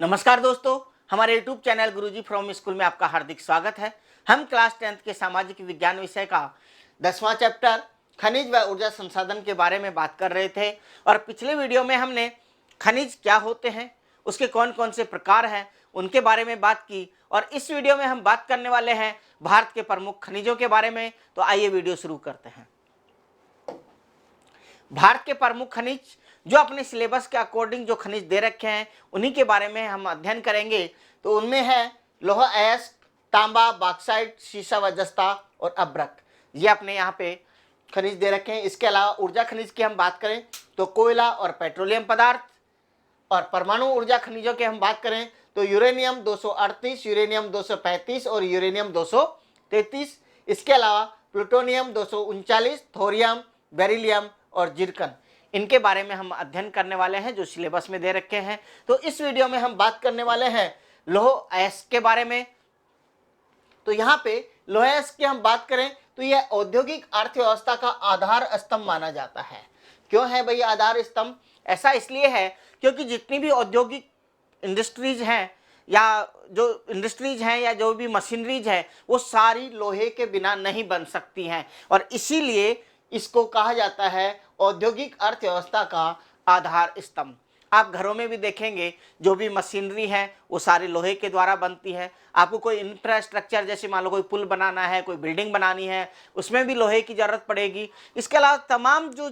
नमस्कार दोस्तों, हमारे YouTube channel Guruji from school में आपका हार्दिक स्वागत है। हम क्लास 10th के सामाजिक विज्ञान विषय का 10वां चैप्टर खनिज व ऊर्जा संसाधन के बारे में बात कर रहे थे और पिछले वीडियो में हमने खनिज क्या होते हैं, उसके कौन कौन से प्रकार हैं, उनके बारे में बात की और इस वीडियो में हम बात करने वाले हैं भारत के प्रमुख खनिजों के बारे में। तो आइए वीडियो शुरू करते हैं। भारत के प्रमुख खनिज जो अपने सिलेबस के अकॉर्डिंग जो खनिज दे रखे हैं उन्हीं के बारे में हम अध्ययन करेंगे। तो उनमें है लोहा अयस्क, तांबा, बॉक्साइट, सीसा व जस्ता और अभ्रक। ये अपने यहाँ पे खनिज दे रखे हैं। इसके अलावा ऊर्जा खनिज की हम बात करें तो कोयला और पेट्रोलियम पदार्थ, और परमाणु ऊर्जा खनिजों की हम बात करें तो यूरेनियम 238, यूरेनियम 235 और यूरेनियम 233। इसके अलावा प्लूटोनियम 239, थोरियम, बेरिलियम और जिरकन, इनके बारे में हम अध्ययन करने वाले हैं जो सिलेबस में दे रखे हैं। तो इस वीडियो में हम बात करने वाले हैं लौह अयस्क के बारे में। तो यहाँ पे लौह अयस्क की हम बात करें तो यह औद्योगिक अर्थव्यवस्था का आधार स्तंभ माना जाता है। क्यों है भाई आधार स्तंभ? ऐसा इसलिए है क्योंकि जितनी भी औद्योगिक इंडस्ट्रीज हैं या जो भी मशीनरीज है वो सारी लोहे के बिना नहीं बन सकती हैं और इसीलिए इसको कहा जाता है औद्योगिक अर्थव्यवस्था का आधार स्तंभ। आप घरों में भी देखेंगे जो भी मशीनरी है वो सारी लोहे के द्वारा बनती है। आपको कोई इंफ्रास्ट्रक्चर जैसे मान लो कोई पुल बनाना है, कोई बिल्डिंग बनानी है, उसमें भी लोहे की ज़रूरत पड़ेगी। इसके अलावा तमाम जो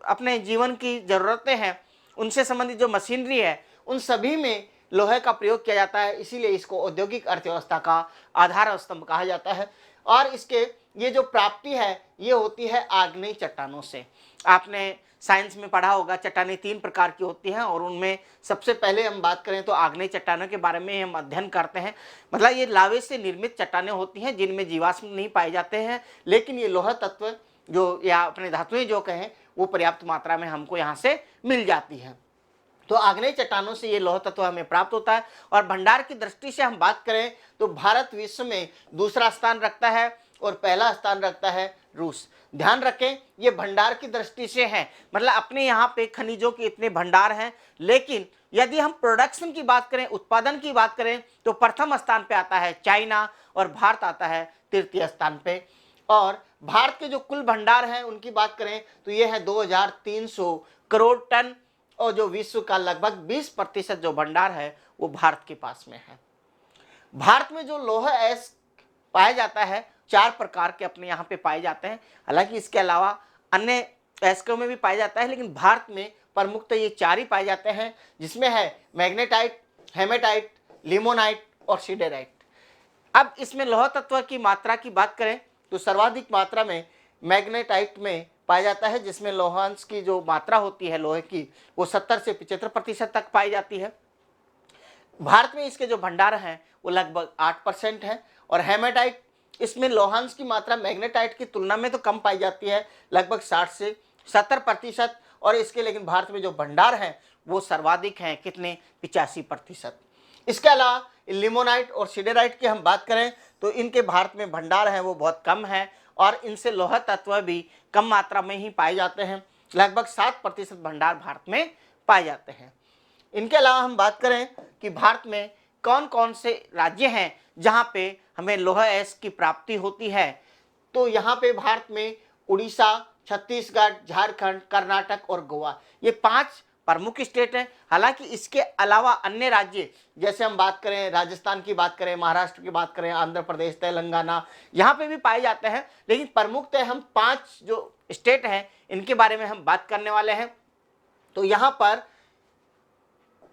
अपने जीवन की ज़रूरतें हैं उनसे संबंधित जो मशीनरी है उन सभी में लोहे का प्रयोग किया जाता है। इसीलिए इसको औद्योगिक अर्थव्यवस्था का आधार स्तंभ कहा जाता है। और इसके ये जो प्राप्ति है ये होती है आग्नेय चट्टानों से। आपने साइंस में पढ़ा होगा चट्टानें 3 प्रकार की होती हैं और उनमें सबसे पहले हम बात करें तो आग्नेय चट्टानों के बारे में हम अध्ययन करते हैं। मतलब ये लावे से निर्मित चट्टानें होती हैं जिनमें जीवाश्म नहीं पाए जाते हैं, लेकिन ये लोहा तत्व जो या अपने धातुएं जो कहें वो पर्याप्त मात्रा में हमको यहाँ से मिल जाती है। तो आग्नेय चट्टानों से ये लौह तत्व हमें प्राप्त होता है। और भंडार की दृष्टि से हम बात करें तो भारत विश्व में दूसरा स्थान रखता है और पहला स्थान रखता है रूस। ध्यान रखें ये भंडार की दृष्टि से है, मतलब अपने यहाँ पे खनिजों के इतने भंडार हैं, लेकिन यदि हम प्रोडक्शन की बात करें, उत्पादन की बात करें तो प्रथम स्थान पे आता है चाइना और भारत आता है तृतीय स्थान पे। और भारत के जो कुल भंडार हैं उनकी बात करें तो ये है 2300 करोड़ टन और जो विश्व का लगभग 20% जो भंडार है वो भारत के पास में है। भारत में जो लौह अयस्क पाया जाता है 4 प्रकार के अपने यहाँ पे पाए जाते हैं। हालांकि इसके अलावा अन्य अयस्कों में भी पाया जाता है, लेकिन भारत में प्रमुखतः ये 4 ही पाए जाते हैं, जिसमें है मैग्नेटाइट, हेमेटाइट, लिमोनाइट और सिडेराइट। अब इसमें लौह तत्व की मात्रा की बात करें तो सर्वाधिक मात्रा में मैग्नेटाइट में पाया जाता है, जिसमें लोहांश की जो मात्रा होती है लोहे की वो 70 से 75% तक पाई जाती है। भारत में इसके जो भंडार हैं वो लगभग 8% है। और हेमेटाइट, इसमें लोहांश की मात्रा मैग्नेटाइट की तुलना में तो कम पाई जाती है, लगभग 60 से 70%। और इसके लेकिन भारत में जो भंडार हैं वो सर्वाधिक हैं, कितने? 85%। इसके अलावा लिमोनाइट और सिडेराइट की हम बात करें तो इनके भारत में भंडार हैं वो बहुत कम है और इनसे लौह तत्व भी कम मात्रा में ही पाए जाते हैं, लगभग 7% भंडार भारत में पाए जाते हैं। इनके अलावा हम बात करें कि भारत में कौन कौन से राज्य हैं जहां पे हमें लौह अयस्क की प्राप्ति होती है, तो यहाँ पे भारत में उड़ीसा, छत्तीसगढ़, झारखंड, कर्नाटक और गोवा, ये 5 प्रमुख स्टेट हैं। हालांकि इसके अलावा अन्य राज्य जैसे हम बात करें राजस्थान की बात करें, महाराष्ट्र की बात करें, आंध्र प्रदेश, तेलंगाना, यहाँ पे भी पाए जाते हैं, लेकिन प्रमुखतः हम 5 जो स्टेट हैं इनके बारे में हम बात करने वाले हैं। तो यहाँ पर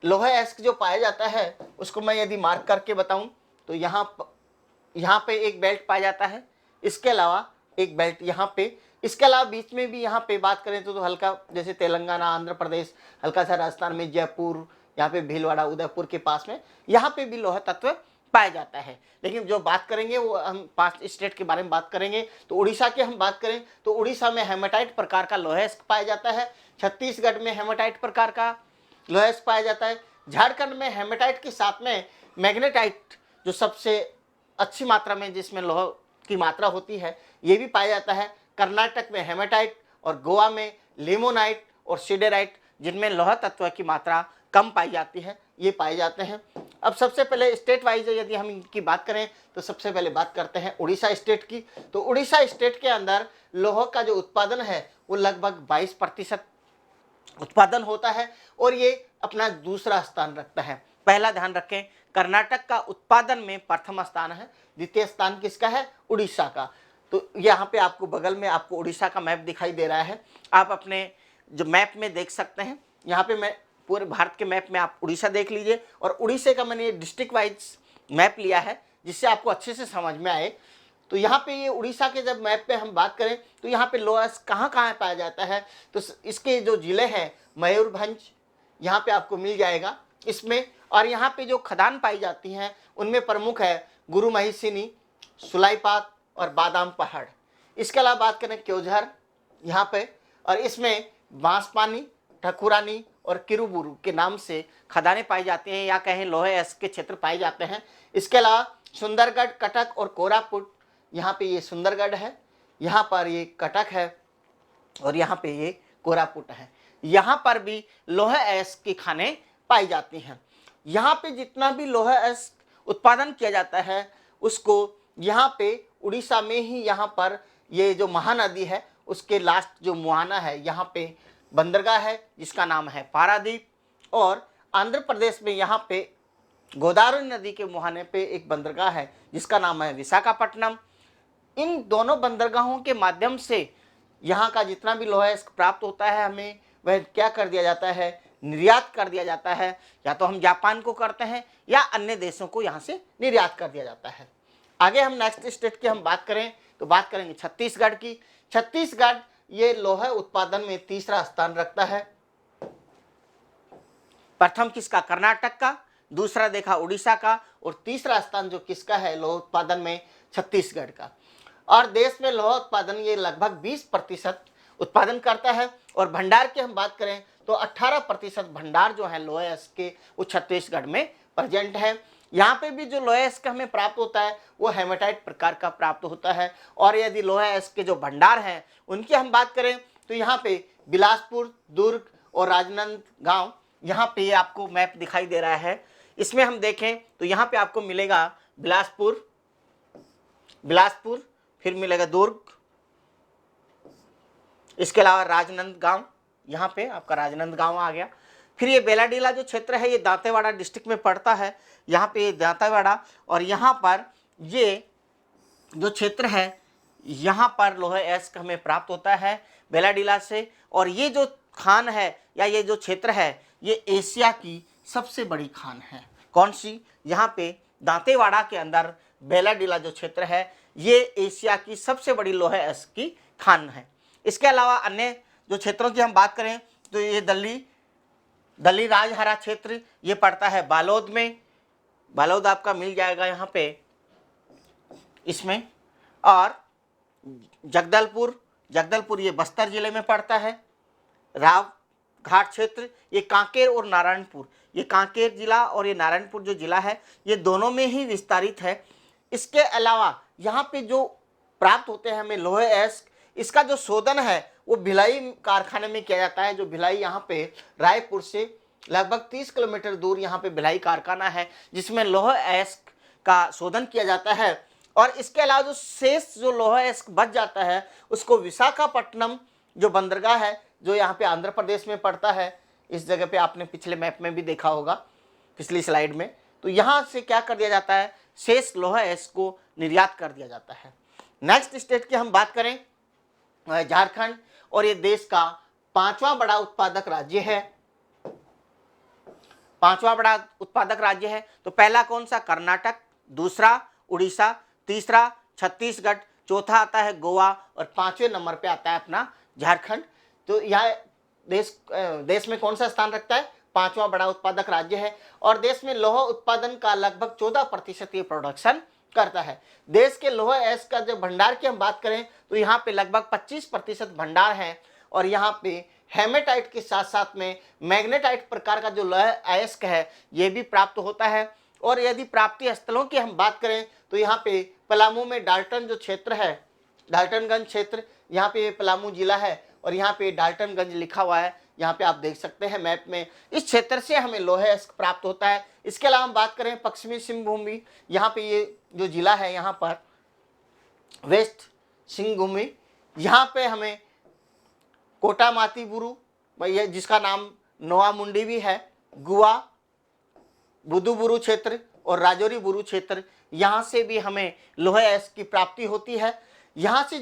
लौह अयस्क जो पाया जाता है उसको मैं यदि मार्क करके बताऊं तो यहाँ पे एक बेल्ट पाया जाता है, इसके अलावा एक बेल्ट यहाँ पे, इसके अलावा बीच में भी यहाँ पे बात करें तो हल्का जैसे तेलंगाना, आंध्र प्रदेश, हल्का सा राजस्थान में जयपुर, यहाँ पे भीलवाड़ा, उदयपुर के पास में यहाँ पे भी लौह तत्व पाया जाता है। लेकिन जो बात करेंगे वो हम 5 स्टेट के बारे में बात करेंगे। तो उड़ीसा की हम बात करें तो उड़ीसा में हेमेटाइट प्रकार का लौह अयस्क पाया जाता है, छत्तीसगढ़ में हेमेटाइट प्रकार का लौह अयस्क पाया जाता है, झारखंड में हेमेटाइट के साथ में मैग्नेटाइट जो सबसे अच्छी मात्रा में जिसमें लौह की मात्रा होती है ये भी पाया जाता है, कर्नाटक में हेमेटाइट और गोवा में लिमोनाइट और सिडेराइट जिनमें लौह तत्व की मात्रा कम पाई जाती है, ये पाए जाते हैं। अब सबसे पहले स्टेट वाइज यदि हम इनकी बात करें तो सबसे पहले बात करते हैं उड़ीसा स्टेट की। तो उड़ीसा स्टेट के अंदर लौह का जो उत्पादन है वो लगभग 22% उत्पादन होता है और ये अपना दूसरा स्थान रखता है। पहला ध्यान रखें, कर्नाटक का उत्पादन में प्रथम स्थान है, द्वितीय स्थान किसका है? उड़ीसा का। तो यहाँ पे आपको बगल में आपको उड़ीसा का मैप दिखाई दे रहा है, आप अपने जो मैप में देख सकते हैं। यहाँ पे मैं पूरे भारत के मैप में आप उड़ीसा देख लीजिए और उड़ीसा का मैंने डिस्ट्रिक्ट वाइज मैप लिया है जिससे आपको अच्छे से समझ में आए। तो यहाँ पे ये उड़ीसा के जब मैप पे हम बात करें तो यहाँ पे लोअर्स कहाँ कहाँ पाया जाता है, तो इसके जो ज़िले हैं मयूरभंज यहाँ पे आपको मिल जाएगा इसमें, और यहाँ पे जो खदान पाई जाती हैं उनमें प्रमुख है गुरु महिषिनी, सुलाईपात और बादाम पहाड़। इसके अलावा बात करें क्योंझर यहाँ पे, और इसमें बांसपानी, ठकुरानी और किरुबुरु के नाम से खदानें पाई जाती हैं या कहें लोहे एस्क के क्षेत्र पाए जाते हैं। इसके अलावा सुंदरगढ़, कटक और कोरापुट, यहाँ पे ये सुंदरगढ़ है, यहाँ पर ये कटक है और यहाँ पे ये कोरापुट है। यहाँ पर भी लोहे एस्क की खानें पाई जाती हैं। यहाँ पे जितना भी लोहे एस्क उत्पादन किया जाता है उसको यहाँ पे उड़ीसा में ही यहाँ पर ये जो महानदी है उसके लास्ट जो मुहाना है यहाँ पे बंदरगाह है जिसका नाम है पारादीप, और आंध्र प्रदेश में यहाँ पे गोदावरी नदी के मुहाने पे एक बंदरगाह है जिसका नाम है विशाखापट्टनम। इन दोनों बंदरगाहों के माध्यम से यहाँ का जितना भी लोहा प्राप्त होता है हमें वह क्या कर दिया जाता है? निर्यात कर दिया जाता है, या तो हम जापान को करते हैं या अन्य देशों को यहाँ से निर्यात कर दिया जाता है। आगे हम नेक्स्ट स्टेट की हम बात करें तो बात करेंगे छत्तीसगढ़ की। छत्तीसगढ़ ये लोहा उत्पादन में तीसरा स्थान रखता है। प्रथम किसका? कर्नाटक का, दूसरा देखा उड़ीसा का, और तीसरा स्थान जो किसका है लोहा उत्पादन में? छत्तीसगढ़ का। और देश में लोहा उत्पादन ये लगभग 20% उत्पादन करता है। और भंडार की हम बात करें तो 18% भंडार जो है लोहे के वो छत्तीसगढ़ में प्रेजेंट है। यहाँ पे भी जो लोहे का हमें प्राप्त होता है वो हेमेटाइट प्रकार का प्राप्त होता है। और यदि लोहे के जो भंडार हैं उनकी हम बात करें तो यहाँ पे बिलासपुर, दुर्ग और राजनांदगांव, यहाँ पे आपको मैप दिखाई दे रहा है। इसमें हम देखें तो यहाँ पे आपको मिलेगा बिलासपुर, फिर मिलेगा दुर्ग, इसके अलावा राजनांदगांव, यहाँ पे आपका राजनांदगांव आ गया। फिर ये बेलाडीला जो क्षेत्र है ये दांतेवाड़ा डिस्ट्रिक्ट में पड़ता है, यहाँ पे दांतेवाड़ा, और यहाँ पर ये जो क्षेत्र है यहाँ पर लोहे एस्क हमें प्राप्त होता है बेलाडीला से। और ये जो खान है या ये जो क्षेत्र है ये एशिया की सबसे बड़ी खान है। कौन सी? यहाँ पे दांतेवाड़ा के अंदर बेलाडीला जो क्षेत्र है ये एशिया की सबसे बड़ी लोहे एस्क की खान है। इसके अलावा अन्य जो क्षेत्रों की हम बात करें तो ये दल्ली राजहरा क्षेत्र ये पड़ता है बालोद में, बालोद आपका मिल जाएगा यहाँ पे इसमें। और जगदलपुर ये बस्तर जिले में पड़ता है। राव घाट क्षेत्र ये कांकेर और नारायणपुर, ये कांकेर जिला और ये नारायणपुर जो जिला है ये दोनों में ही विस्तारित है। इसके अलावा यहाँ पे जो प्राप्त होते हैं हमें लोहे एस्क, इसका जो शोधन है वो भिलाई कारखाने में किया जाता है। जो भिलाई यहाँ पे रायपुर से लगभग 30 किलोमीटर दूर यहाँ पे भिलाई कारखाना है जिसमें लोहे एस्क का शोधन किया जाता है। और इसके अलावा जो शेष जो लोहा एस्क बच जाता है उसको विशाखापट्टनम जो बंदरगाह है जो यहाँ पे आंध्र प्रदेश में पड़ता है, इस जगह पे आपने पिछले मैप में भी देखा होगा पिछली स्लाइड में, तो यहाँ से क्या कर दिया जाता है? शेष लोहा एस्क को निर्यात कर दिया जाता है। नेक्स्ट स्टेट की हम बात करें झारखंड, और ये देश का 5वां बड़ा उत्पादक राज्य है। 5वां बड़ा उत्पादक राज्य है। तो पहला कौन सा? कर्नाटक, दूसरा उड़ीसा, तीसरा छत्तीसगढ़, चौथा आता है गोवा और 5वें नंबर पे आता है अपना झारखंड। तो यह देश में कौन सा स्थान रखता है? 5वां बड़ा उत्पादक राज्य है। और देश में लोहा उत्पादन का लगभग 14% ये प्रोडक्शन करता है। देश के लोहा एस्क का जो भंडार की हम बात करें तो यहाँ पे लगभग 25% भंडार है। और यहाँ पे हेमेटाइट के साथ साथ में मैग्नेटाइट प्रकार का जो लोहा एस्क है ये भी प्राप्त होता है। और यदि प्राप्ति स्थलों की हम बात करें तो यहाँ पे पलामू में डाल्टन जो क्षेत्र है, डाल्टनगंज क्षेत्र, यहाँ पे पलामू जिला है और यहाँ पे डाल्टनगंज लिखा हुआ है, यहाँ पे आप देख सकते हैं मैप में, इस क्षेत्र से हमें लौह अयस्क प्राप्त होता है। इसके अलावा हम बात करें पश्चिमी सिंहभूमि, यहाँ पे ये जो जिला है यहाँ पर वेस्ट सिंहभूमि, यहाँ पे हमें कोटा मातीबुरु, ये जिसका नाम नोआमुंडी भी है, गुआ, बुदुबुरु क्षेत्र और राजौरी बुरु क्षेत्र, यहाँ से भी हमें लौह अयस्क की प्राप्ति होती है। यहाँ से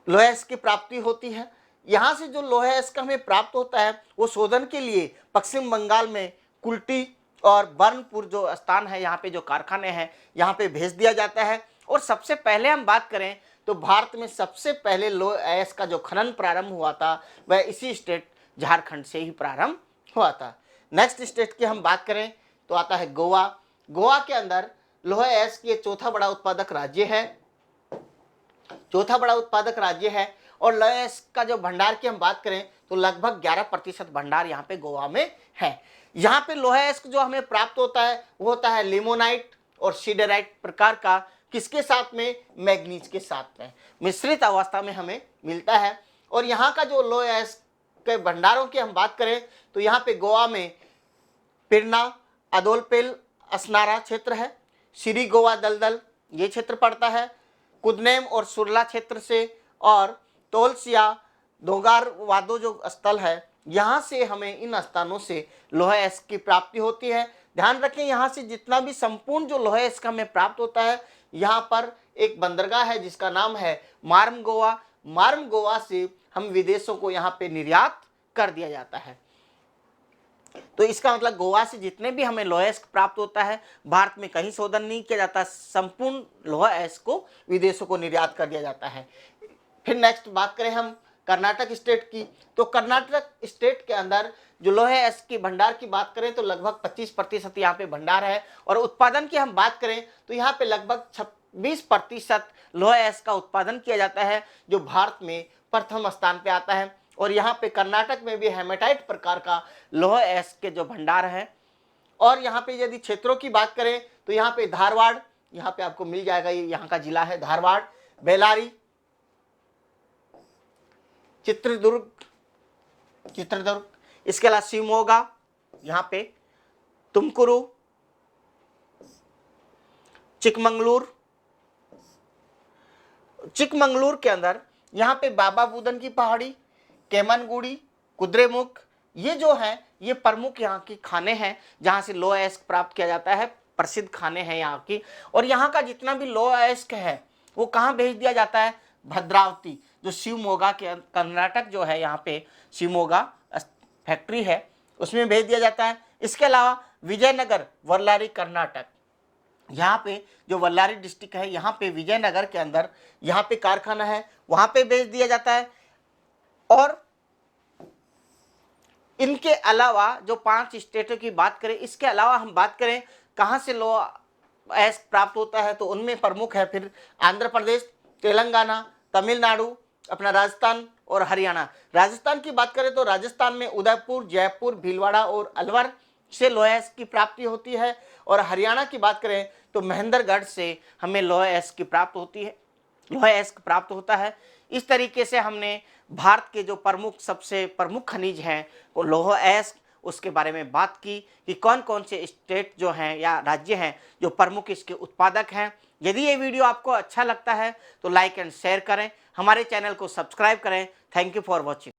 लौह अयस्क की प्राप्ति होती है। यहाँ से जो लौह अयस्क हमें प्राप्त होता है वो शोधन के लिए पश्चिम बंगाल में कुल्टी और बर्नपुर जो स्थान है, यहाँ पे जो कारखाने हैं, यहाँ पे भेज दिया जाता है। और सबसे पहले हम बात करें तो भारत में सबसे पहले लौह अयस्क का जो खनन प्रारंभ हुआ था वह इसी स्टेट झारखंड से ही प्रारंभ हुआ था। नेक्स्ट स्टेट की हम बात करें तो आता है गोवा। गोवा के अंदर लौह अयस्क ये चौथा बड़ा उत्पादक राज्य है, चौथा बड़ा उत्पादक राज्य है। और लौह अयस्क का जो भंडार की हम बात करें तो लगभग 11% भंडार यहाँ पे गोवा में है। यहाँ पे लौह अयस्क जो हमें प्राप्त होता है वो होता है लिमोनाइट और सीडराइट प्रकार का, किसके साथ में, मैग्नीज के साथ में मिश्रित अवस्था में हमें मिलता है। और यहाँ का जो लौह अयस्क के भंडारों की हम बात करें तो यहाँ पे गोवा में पिरना, अदोलपेल, असनारा क्षेत्र है, श्री गोवा दलदल ये क्षेत्र पड़ता है, कुदनेम और सुरला क्षेत्र से, और तोलसिया दोगार वादो जो स्थल है, यहाँ से हमें इन स्थानों से लौह अयस्क की प्राप्ति होती है। ध्यान रखें यहाँ से जितना भी संपूर्ण जो लौह अयस्क हमें प्राप्त होता है, यहाँ पर एक बंदरगाह है जिसका नाम है मार्म गोवा। मार्म गोवा से हम विदेशों को यहाँ पे निर्यात कर दिया जाता है। तो इसका मतलब गोवा से जितने भी हमें लौह अयस्क प्राप्त होता है, भारत में कहीं शोधन नहीं किया जाता, संपूर्ण लौह अयस्क को विदेशों को निर्यात कर दिया जाता है। फिर नेक्स्ट बात करें हम कर्नाटक स्टेट की, तो कर्नाटक स्टेट के अंदर जो लौह अयस्क की भंडार की बात करें तो लगभग 25% यहाँ पे भंडार है। और उत्पादन की हम बात करें तो यहाँ पे लगभग 26% लौह अयस्क का उत्पादन किया जाता है, जो भारत में प्रथम स्थान पे आता है। और यहाँ पे कर्नाटक में भी हेमेटाइट प्रकार का लौह अयस्क के जो भंडार है। और यहाँ पे यदि क्षेत्रों की बात करें तो यहाँ पे धारवाड़, यहाँ पे आपको मिल जाएगा, ये यहाँ का जिला है धारवाड़, बेलारी, चित्रदुर्ग, इसके अलावा शिवमोगा, यहाँ पे तुमकुरु, चिकमंगलूर के अंदर यहाँ पे बाबा बुदन की पहाड़ी, केमनगुड़ी, कुद्रेमुख, ये जो है ये प्रमुख यहाँ की खाने हैं जहाँ से लौह अयस्क प्राप्त किया जाता है, प्रसिद्ध खाने हैं यहाँ की। और यहाँ का जितना भी लौह अयस्क है वो कहाँ भेज दिया जाता है, भद्रावती, जो शिवमोगा के कर्नाटक जो है, यहाँ पे शिवमोगा फैक्ट्री है उसमें भेज दिया जाता है। इसके अलावा विजयनगर, वल्लारी कर्नाटक, यहाँ पे जो वल्लारी डिस्ट्रिक्ट है, यहाँ पे विजयनगर के अंदर यहाँ पे कारखाना है, वहाँ पे भेज दिया जाता है। और इनके अलावा जो 5 स्टेटों की बात करें, इसके अलावा हम बात करें कहाँ से लौह अयस्क प्राप्त होता है तो उनमें प्रमुख है फिर आंध्र प्रदेश, तेलंगाना, तमिलनाडु, अपना राजस्थान और हरियाणा। राजस्थान की बात करें तो राजस्थान में उदयपुर, जयपुर, भीलवाड़ा और अलवर से लौह अयस्क की प्राप्ति होती है। और हरियाणा की बात करें तो महेंद्रगढ़ से हमें लौह अयस्क की प्राप्त होती है, लौह अयस्क प्राप्त होता है। इस तरीके से हमने भारत के जो सबसे प्रमुख खनिज हैं वो लौह अयस्क, उसके बारे में बात की कि कौन कौन से स्टेट जो हैं या राज्य हैं जो प्रमुख इसके उत्पादक हैं। यदि ये वीडियो आपको अच्छा लगता है तो लाइक एंड शेयर करें, हमारे चैनल को सब्सक्राइब करें। Thank you for watching.